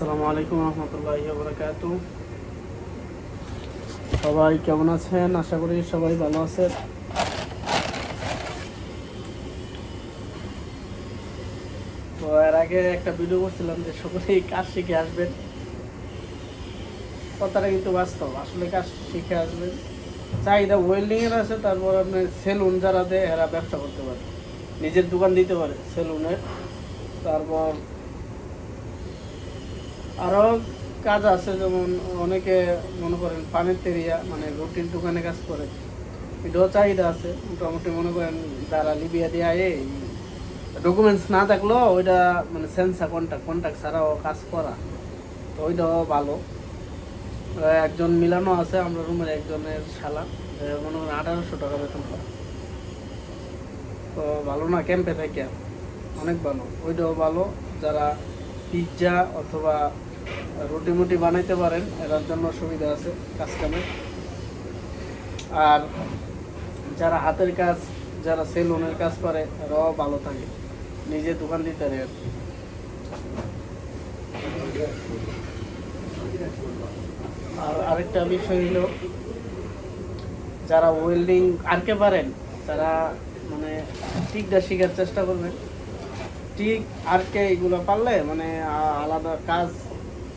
আসসালামু আলাইকুম রহমতুল্লাহি ওয়া বারাকাতুহু। সবাই কেমন আছেন? আশা করি সবাই ভালো আছেন। তো এর আগে একটা ভিডিও করছিলাম যে সকলেই কাজ শিখে আসবেন। কথাটা কিন্তু বাস্তব, আসলে কাজ শিখে আসবেন। চাহিদা ওয়েল্ডিং এর আছে, তারপর আপনি সেলুন যারা দেয় এরা ব্যবসা করতে পারে, নিজের দোকান দিতে পারে সেলুনের। তারপর আরও কাজ আছে, যেমন অনেকে মনে করেন পানের তেরিয়া মানে রুটির দোকানে কাজ করে, এটাও চাহিদা আছে। মোটামুটি মনে করেন যারা লিবিয়া দিয়ে আয়ে ডকুমেন্টস না থাকলেও ওইটা মানে সেন্সার কন্ট্যাক্ট ছাড়াও কাজ করা, তো ওইটাও ভালো। একজন মিলানো আছে আমরা রুমের একজনের শালা, মনে করেন 1800 টাকা বেতন পায়। তো ভালো না? ক্যাম্পে থেকে অনেক ভালো, ওইটাও ভালো। যারা পিৎজা অথবা রুটি মুটি বানাইতে পারেন এটার জন্য সুবিধা আছে কাজ কামে। আর যারা হাতের কাজ, যারা সেলুনের কাজ করে এরাও ভালো থাকে, নিজে দোকান দিতে পারে। আর আরেকটা বিষয় হলো, যারা ওয়েল্ডিং আরকে পারেন তারা মানে টিকটা শেখার চেষ্টা করবেন। টিক আরকে এগুলো পারলে মানে আলাদা কাজ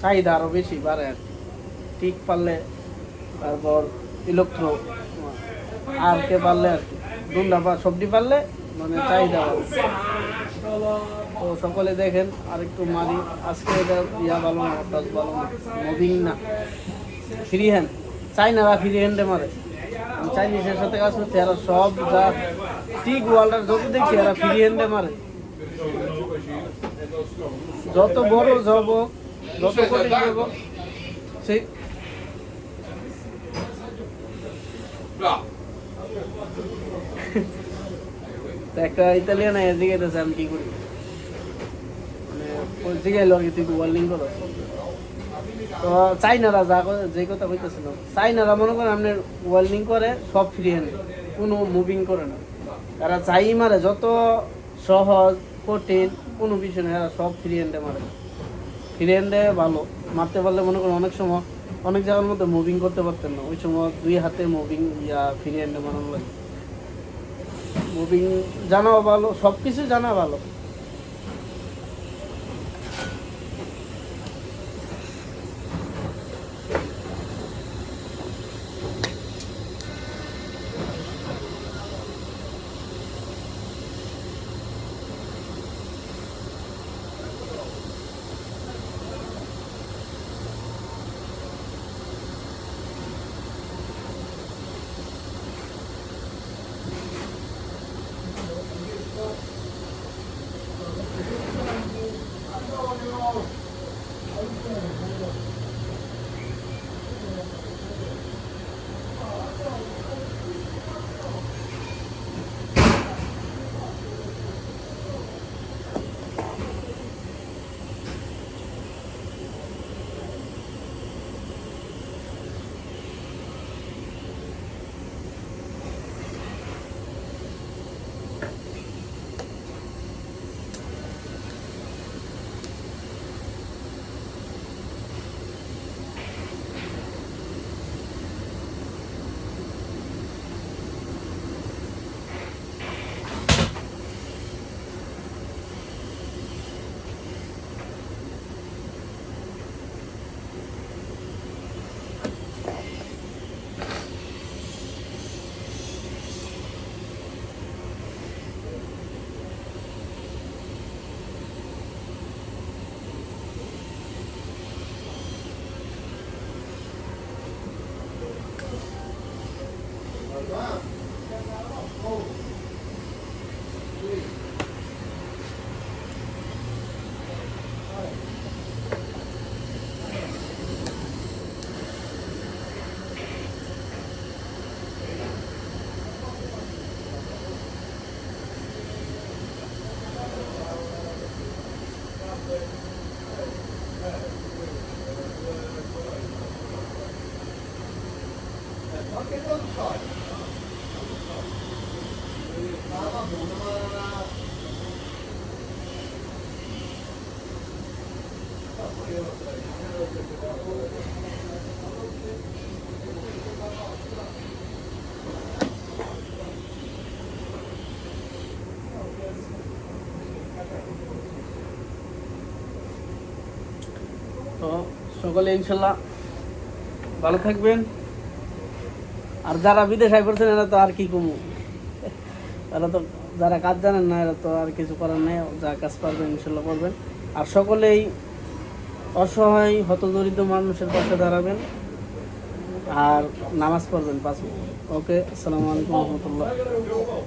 চাহিদা আরও বেশি বাড়ে আর কি। টিক পারলে, তারপর ইলেকট্রো আরকে পারলে আর কি, দুন্ডা বা সবজি পারলে মানে চাহিদা বাড়ে। তো সকলে দেখেন আর একটু মারি। আজকে এটা ইয়া ভালো না, কাজ ভালো না, মুভিং না, ফ্রি হ্যান্ড। চাইনারা ফ্রি হ্যান্ডে মারে। আমি চাইনিজের সাথে কাজ করছি, এরা সব যা টিক ওয়ার্ল্ডার যত দেখছি এরা ফ্রি হ্যান্ডে মারে। যত বড় জব হোক, যত কোটি জব হোক, সেই একটা ইতালিয়ান জিজ্ঞাসা আমি কি করি, মানে জিজ্ঞাসা আগে তুই ওয়েল্ডিং করো। তো চাইনারা যে কথা কইতেছিলাম, চাইনারা মনে করেন আপনার ওয়েল্ডিং করে সব ফ্রি হ্যান্ডে, কোনো মুভিং করে না। তারা চাই মারে, যত সহজ কঠিন কোনো বিষয় নেই, এরা সব ফ্রি হ্যান্ডে মারে। ফ্রি হ্যান্ডে ভালো মারতে পারলে মনে করেন অনেক সময় অনেক জায়গার মধ্যে মুভিং করতে পারতেন না, ওই সময় 2 হাতে মুভিং ইয়া ফ্রি হ্যান্ডে মারানো লাগে। মুভিং জানাও ভালো, সব কিছু জানা ভালো। তো সকলে ইনশাল্লাহ ভালো থাকবেন। আর যারা বিদেশে পড়ছেন এরা তো আর কি কমু, এরা তো যারা কাজ জানেন না এরা তো আর কিছু করার নেই, যা কাজ পারবেন ইনশাল্লাহ করবেন। আর সকলেই অসহায় হতদরিদ্র মানুষের পাশে দাঁড়াবেন আর নামাজ পড়বেন 5 ওয়াক্ত। ওকে, আসসালামু আলাইকুম রহমতুল্লাহ।